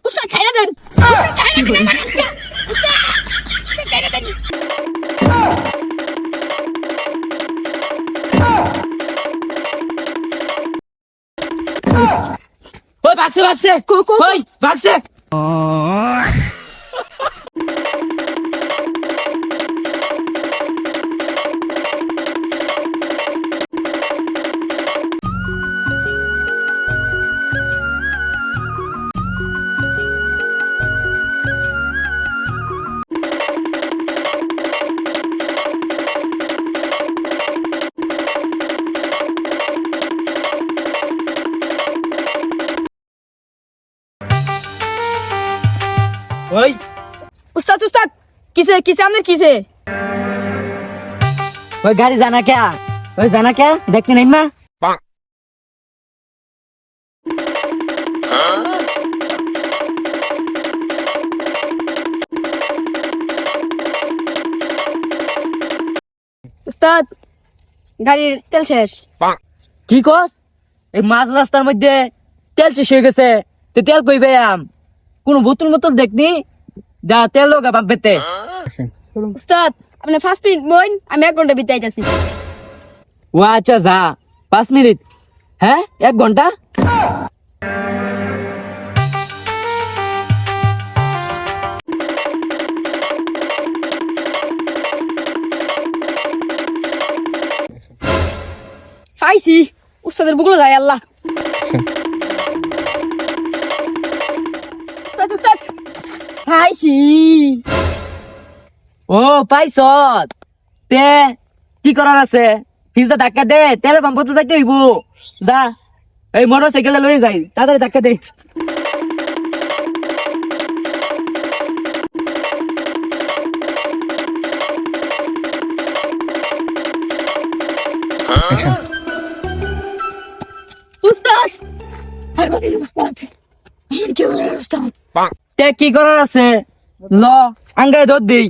উস্তাদ ছাইরা দেন, উস্তাদ ছাইরা দেন আমার আজকে, উস্তাদ ছাইরা দেন। ওই ভাগছে ভাগছে ওই ভাগছে। ওই উস্তাদ উস্তাদ কিসে কিসে আপনার কিসে? ওই গাড়ি জানা क्या ওই জানা क्या দেখতে नहीं ना। উস্তাদ গাড়ির তেল শেষ। কি কস? এই মাঝ রাস্তার মধ্যে তেল শেষ হয়ে গেছে, তো তেল কইবে আম কোন বোতল বোতল দেখনি যা তেল লগা বাম্পেতে। উস্তাদ আপনি 5 মিনিট বইন, আমি 1 ঘন্টা বিতে আইতাছি। ও আচ্ছা যা 5 মিনিট, হ্যাঁ 1 ঘন্টা। পাইছি উস্তাদের বুকলো যায় আল্লাহ। উস্তাদ উস্তাদ পাইছি। ও পাইছত তে কি করার আছে? পিজা ধাক্কা দে, তেলের পাম্প তো যাইতে হইব। যা এই মোটর সাইকেলে লয়ে যাই, তাড়াতাড়ি ধাক্কা দে। উস্তাদ আর বদিন উস্তাদ আর কি বলে উস্তাদ? তে কি করার আছে? ল আঙ্গায় ধর দেই।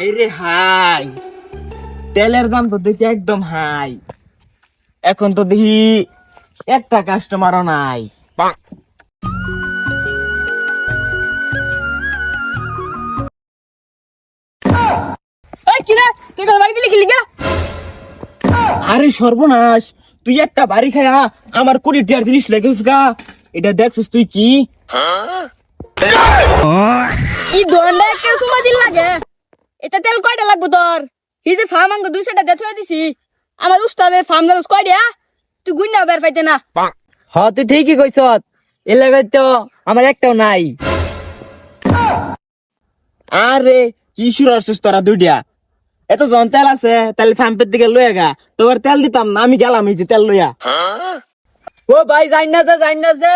আরে হাই, তেলের দাম তো দেখি একদম হাই। এখন তো দেখি একটা কাস্টমারও নাই। এই কি রে তুই কোন বাড়ি গেলি কি লিগা? আরে সর্বনাশ, তুই একটা বাড়ি খায়া আমার 20 টাকার জিনিস লেগেছিস গা। এটা দেখছিস তুই কি? ই দন্ডা কে সুমা দিল লাগে? এটা তেল কয়টা লাগবো তোর? এই যে ফার্ম আঙ্গ 200টা দেথুয়া দিছি, আমার উস্তাদে ফার্ম জানোস কয়টা? তুই গুইনা বের পাইতে না। হ তুই ঠিকই কইছ, এ লাগাই তো আমার একটাও নাই। আরে কি শুরু করছিস তোরা দুইটা? এত জন তেল আছে, তাহলে পাম্পের দিকে লয়ে গা, তোর তেল দিতাম না, আমি গেলাম এই যে তেল লইয়া। ও ভাই যাই না যে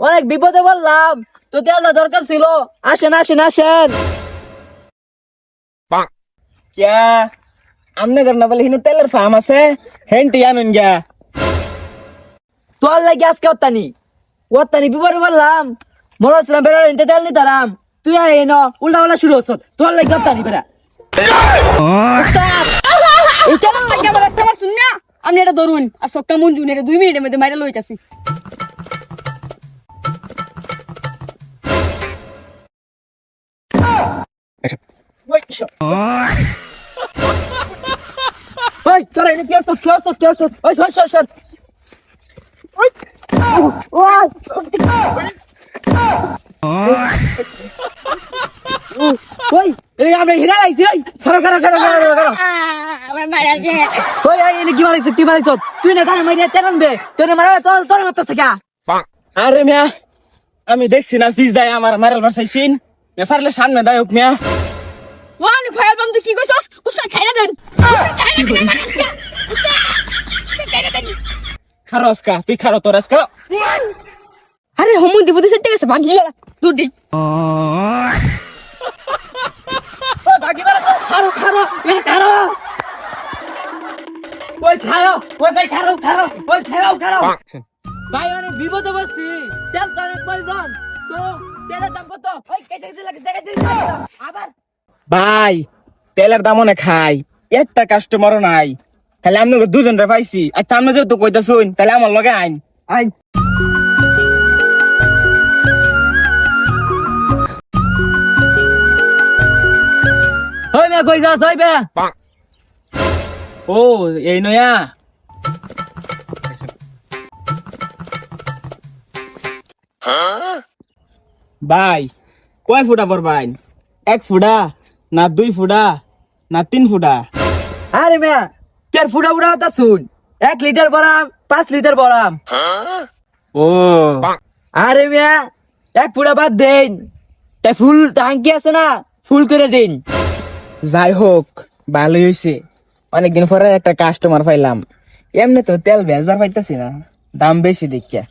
অনেক বিপদে বললাম, তো তেলটা দরকার ছিল। আসেন আসেন আসেন। ক্যা আমনে করনা বলে হিনো তেলের ফার্ম আছে, হেন্টি আনুন গা। তোর লাগে আজকে ওত্তানি বিপদে বললাম, বলছিলাম বেড়া হেন্টে তেল নিতারাম, তুই আইন উল্টা উল্টা শুরু হচ্ছ। তোর লাগে ওত্তানি বেড়া। উস্তাদ এটা না লাগে আমার কাস্টমার শুন না, আপনি এটা ধরুন আর সবটা মঞ্জুন, এটা 2 মিনিটের মধ্যে মাইরা লইতাছি। ওই তোরা এনে কি হচ্ছে? ওই সর। ওই এই আমি হিরা আইছি। ওই করো আমার মারা যায়। ওই এনে কি মারিস তুই না গানে মারিয়া তেল আনবে, তোরে মারা তোর মারতেছে কা? আরে মিয়া আমি দেখছি না ফিস দেয় আমার মারাল মারছাইছিন, বেফারলে সামনে দেয় হোক মিয়া। ওয়ান ফায়ার বাম তুই কি কইছস? উস্তাদ ছাইরা দেন, উস্তাদ ছাইরা দেন আমার আজকে, উস্তাদ ছাইরা দেন। খারসকা তুই খারো তোর আজকা। আরে হোমন্দি বুদ্ধি সেটে গেছে ভাগি গেল দূর দি। ওই ভাগি মারা তো খারো ওই ভাই খারো। ভাই অনেক বিপদে পড়ছি, তেল তো অনেক প্রয়োজন। তো তেলের দাম কত? ওই কেসে কেসে লাগিস, আবার ভাই তেলের দাম অনেক খাই, একটা কাস্টমারও নাই, তাহলে আমি দুজন রে পাইছি। আচ্ছা আমি যেহেতু কইতা শুন, তাহলে আমার লগে আইন। আই ওই মে কই যাস ওই বে? ও এই নয়া ভাই কয় ফুটা পড়বাইন? 1 ফুটা না 2 ফুটা না 3 ফুটা? আরে মে তেল ফুটা ফুটা হতা শুন, 1 লিটার ভরাম 5 লিটার ভরাম। ও আরে মিয়া 1 ফুটা বাদ দেন, তাই ফুল টাঙ্কি আছে না, ফুল করে দিন। যাই হোক ভালোই হয়েছে, অনেকদিন পরে একটা কাস্টমার পাইলাম। এমনি তো তেল বেচবার পাইতেছি না, দাম বেশি দেখিয়া।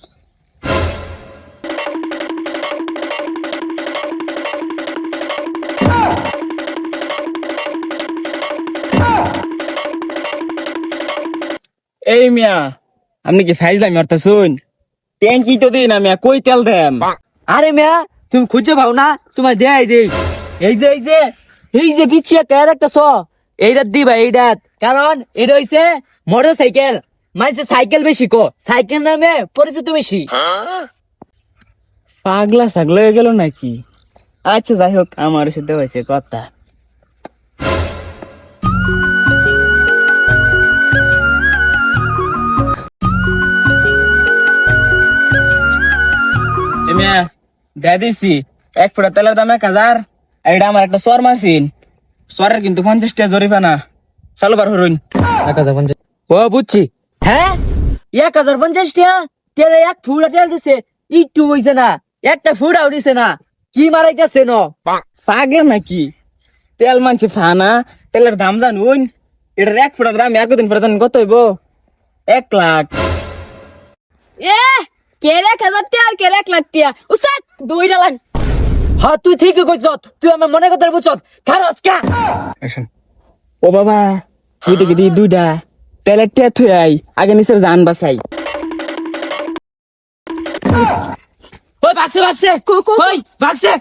এই মিয়া আপনি কি ফাইজলাম অর্থ শুন, ট্যাঙ্কি তো দিন আমি কই তেল দেম? আরে মিয়া তুমি খুঁজে পাও না, তোমার দেয় দেই। এই যে পিছিয়ে টায়ার একটা ছ, এইটা দিবা এইটা, কারণ এটা হইছে মোটর সাইকেল, মানে সাইকেল বেশি কো, সাইকেল নামে পরিচিত বেশি। পাগলা ছাগলা হয়ে গেল নাকি? আচ্ছা যাই হোক, আমার সাথে হয়েছে কথা। দিছি 1 ফুটা তেলের দাম 1000। এটা আমার একটা সর মারছিন, সরের কিন্তু 50 টাকা জরিমানা। চালু বার হরুন। 1050। ও বুঝছি। হ্যাঁ 1050 টাকা তেলে 1 ফুটা তেল দিছে, একটু হইছে না, একটা ফুটাও দিছে না, কি মারাইতেছে ন? পাগলা নাকি? তেল মানছে ফানা, তেলের দাম জানুন? এটার 1 ফুটার দাম আর কদিন পরে জানেন কত হইব? 1 লাখ। এ কে 1,000 টাকা আর কে 1 লাখ টাকা? উস্তাদ দুইটা লাখ। হ্যাঁ তুই ঠিকই কইছ, তুই আমার মনে কথা বুঝছ, খারাস কা? ও বাবা তুই তো কি দুইটা তেলের টেট হয়ে আই, আগে নিচের জান বাঁচাই। ওই ভাগছে, ওই ভাগছে।